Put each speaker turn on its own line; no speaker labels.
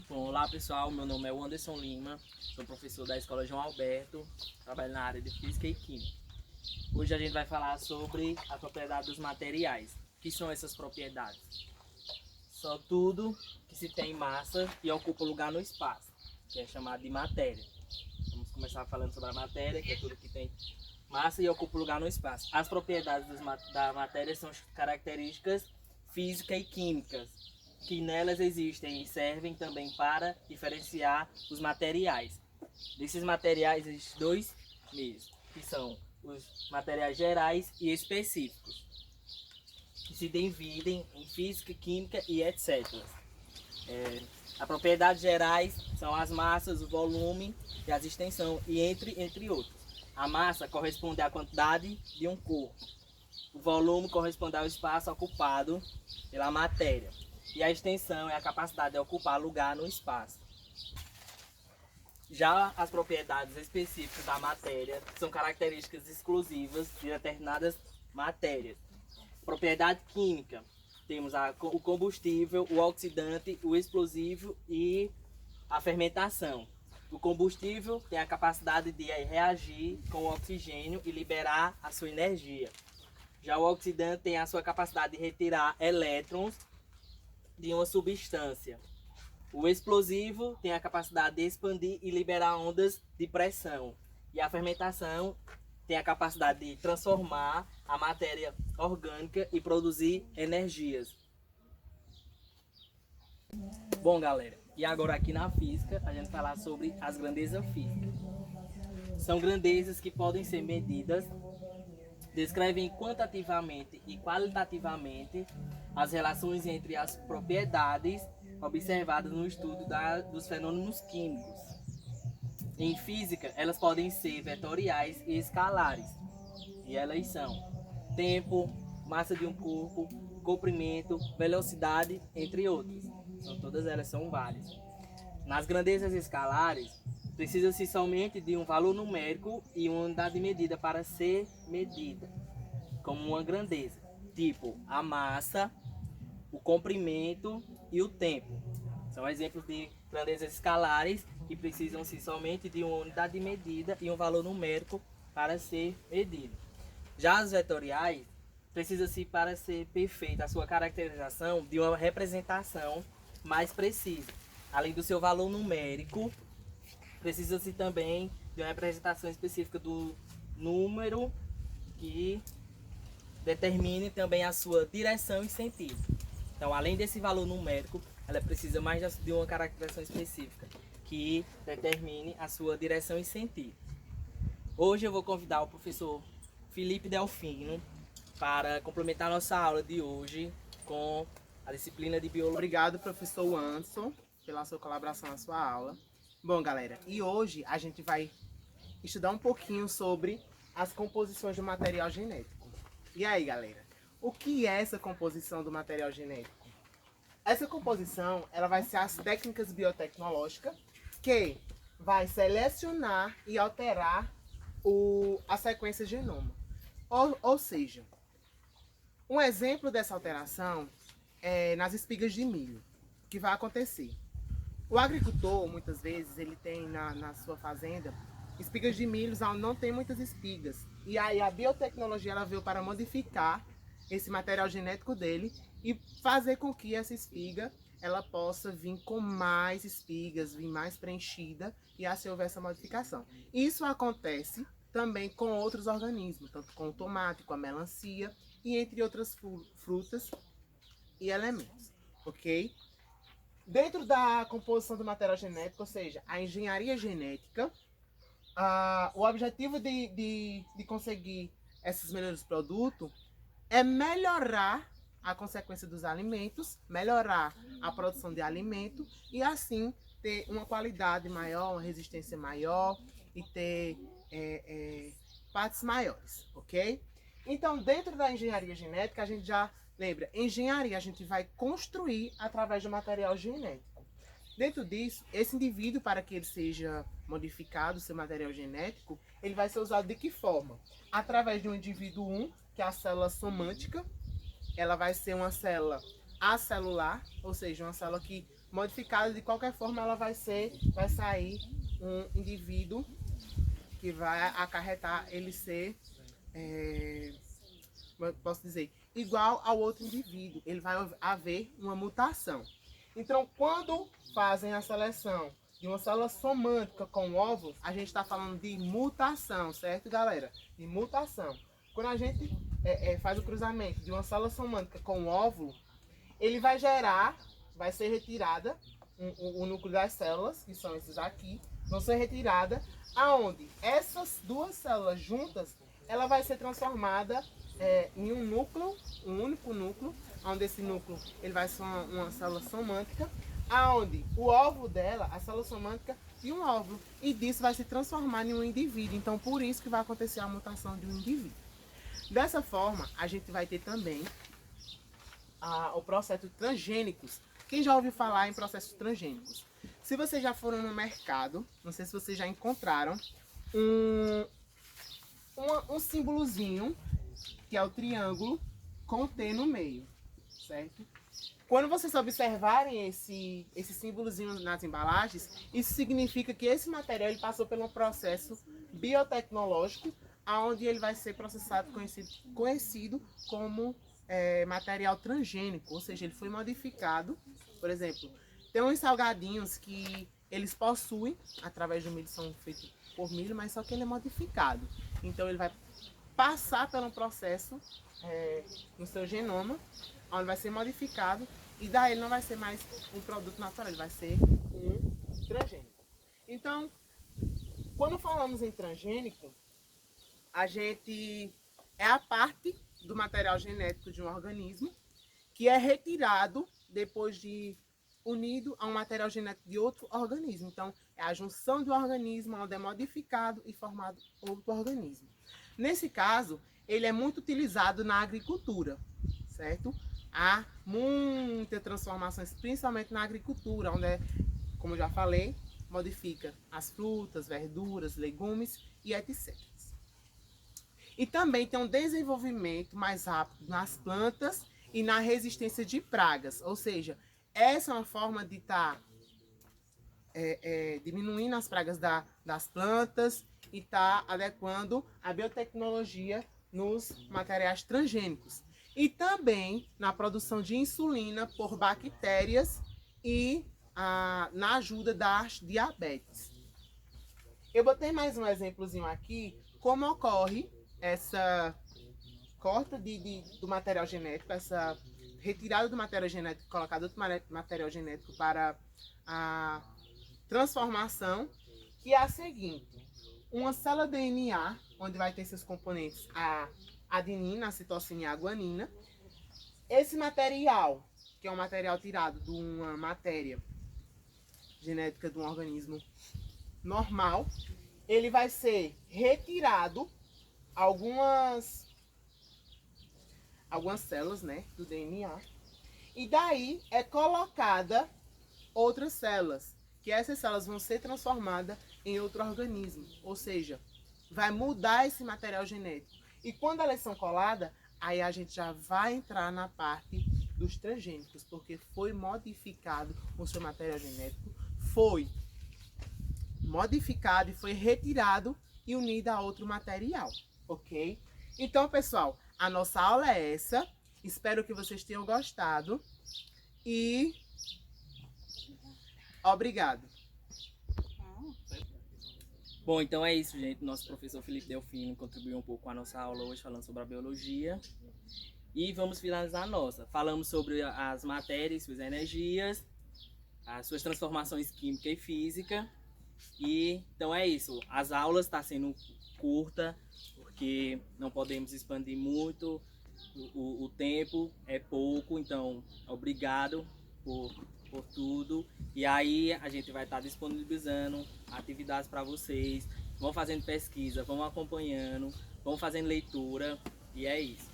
Bom, olá pessoal, meu nome é Anderson Lima, sou professor da Escola João Alberto, trabalho na área de Física e Química. Hoje a gente vai falar sobre a propriedade dos materiais. O que são essas propriedades? São tudo que se tem massa e ocupa lugar no espaço, que é chamado de matéria. Vamos começar falando sobre a matéria, que é tudo que tem massa e ocupa lugar no espaço. As propriedades da matéria são características físicas e químicas, que nelas existem e servem também para diferenciar os materiais. Desses materiais existem dois meios, que são os materiais gerais e específicos, que se dividem em física, química e etc. As propriedades gerais são as massas, o volume e as extensões, e entre outros. A massa corresponde à quantidade de um corpo. O volume corresponde ao espaço ocupado pela matéria. E a extensão é a capacidade de ocupar lugar no espaço. Já as propriedades específicas da matéria são características exclusivas de determinadas matérias. Propriedade química: temos o combustível, o oxidante, o explosivo e a fermentação. O combustível tem a capacidade de reagir com o oxigênio e liberar a sua energia. Já o oxidante tem a sua capacidade de retirar elétrons de uma substância. O explosivo tem a capacidade de expandir e liberar ondas de pressão. E a fermentação tem a capacidade de transformar a matéria orgânica e produzir energias. Bom, galera, e agora aqui na física a gente vai falar sobre as grandezas físicas. São grandezas que podem ser medidas, descrevem quantitativamente e qualitativamente as relações entre as propriedades observadas no estudo dos fenômenos químicos. Em física, elas podem ser vetoriais e escalares, e elas são tempo, massa de um corpo, comprimento, velocidade, entre outros. Então, todas elas são várias. Nas grandezas escalares, precisa-se somente de um valor numérico e uma unidade de medida para ser medida, como uma grandeza, tipo a massa, o comprimento e o tempo. São exemplos de grandezas escalares que precisam-se somente de uma unidade de medida e um valor numérico para ser medido. Já as vetoriais, precisa-se para ser perfeita a sua caracterização de uma representação mais precisa. Além do seu valor numérico, precisa-se também de uma representação específica do número que determine também a sua direção e sentido. Então, além desse valor numérico, ela precisa mais de uma caracterização específica que determine a sua direção e sentido. Hoje eu vou convidar o professor Felipe Delfino para complementar nossa aula de hoje com a disciplina de biologia.
Obrigado, professor Anderson, pela sua colaboração na sua aula. Bom, galera, e hoje a gente vai estudar um pouquinho sobre as composições do material genético. E aí, galera, o que é essa composição do material genético? Essa composição, ela vai ser as técnicas biotecnológicas que vai selecionar e alterar a sequência genoma. Ou seja, um exemplo dessa alteração é nas espigas de milho. O que vai acontecer? O agricultor, muitas vezes, ele tem na sua fazenda espigas de milho onde não tem muitas espigas. E aí a biotecnologia ela veio para modificar esse material genético dele e fazer com que essa espiga ela possa vir com mais espigas, vir mais preenchida e assim houver essa modificação. Isso acontece também com outros organismos, tanto com o tomate, com a melancia e entre outras frutas e elementos, ok? Dentro da composição do material genético, ou seja, a engenharia genética, o objetivo de conseguir esses melhores produtos é melhorar a consequência dos alimentos, melhorar a produção de alimento e assim ter uma qualidade maior, uma resistência maior e ter partes maiores, ok? Então, dentro da engenharia genética, a gente já lembra, engenharia a gente vai construir através do material genético. Dentro disso, esse indivíduo, para que ele seja modificado, seu material genético, ele vai ser usado de que forma? Através de um indivíduo 1, que é a célula somântica, ela vai ser uma célula acelular, ou seja, uma célula que modificada, de qualquer forma ela vai sair um indivíduo que vai acarretar ele ser, posso dizer, igual ao outro indivíduo. Ele vai haver uma mutação. Então, quando fazem a seleção de uma célula somântica com óvulos, a gente está falando de mutação, certo, galera? De mutação. Quando a gente faz o cruzamento de uma célula somântica com óvulo, ele vai gerar, vai ser retirada o núcleo das células, que são esses aqui, vão ser retiradas, aonde essas duas células juntas, ela vai ser transformada em um núcleo, um único núcleo, onde esse núcleo ele vai ser uma célula somântica, aonde o óvulo dela, a célula somântica, de um óvulo, e disso vai se transformar em um indivíduo. Então, por isso que vai acontecer a mutação de um indivíduo. Dessa forma, a gente vai ter também o processo transgênicos. Quem já ouviu falar em processos transgênicos? Se vocês já foram no mercado, não sei se vocês já encontraram um símbolozinho, que é o triângulo, com T no meio, certo? Quando vocês observarem esse símbolozinho nas embalagens, isso significa que esse material ele passou por um processo biotecnológico, onde ele vai ser processado, conhecido como material transgênico, ou seja, ele foi modificado. Por exemplo, tem uns salgadinhos que eles possuem, através do milho, são feitos por milho, mas só que ele é modificado. Então ele vai passar por um processo no seu genoma, onde vai ser modificado, e daí ele não vai ser mais um produto natural, ele vai ser um transgênico. Então, quando falamos em transgênico, a gente é a parte do material genético de um organismo que é retirado depois de unido a um material genético de outro organismo. Então, é a junção de um organismo onde é modificado e formado outro organismo. Nesse caso, ele é muito utilizado na agricultura, certo? Há muitas transformações, principalmente na agricultura, onde, como eu já falei, modifica as frutas, verduras, legumes e etc. E também tem um desenvolvimento mais rápido nas plantas e na resistência de pragas. Ou seja, essa é uma forma de estar diminuindo as pragas das plantas e estar adequando a biotecnologia nos materiais transgênicos. E também na produção de insulina por bactérias e na ajuda das diabetes. Eu botei mais um exemplozinho aqui, como ocorre essa corta do material genético, essa retirada do material genético, colocado outro material genético para a transformação, que é a seguinte: uma célula DNA, onde vai ter seus componentes a adenina, a citosina e a guanina. Esse material, que é um material tirado de uma matéria genética de um organismo normal, ele vai ser retirado algumas células, né, do DNA, e daí é colocada outras células, que essas células vão ser transformadas em outro organismo, ou seja, vai mudar esse material genético. E quando elas são coladas, aí a gente já vai entrar na parte dos transgênicos, porque foi modificado o seu material genético, foi modificado e foi retirado e unido a outro material, ok? Então, pessoal, a nossa aula é essa. Espero que vocês tenham gostado e obrigado.
Bom, então é isso, gente. Nosso professor Felipe Delfino contribuiu um pouco com a nossa aula hoje, falando sobre a biologia. E vamos finalizar a nossa. Falamos sobre as matérias, suas energias, as suas transformações química e física. E então é isso. As aulas estão sendo curta, porque não podemos expandir muito. O tempo é pouco, então obrigado por tudo. E aí a gente vai estar disponibilizando atividades para vocês. Vão fazendo pesquisa, vão acompanhando, vão fazendo leitura. E é isso.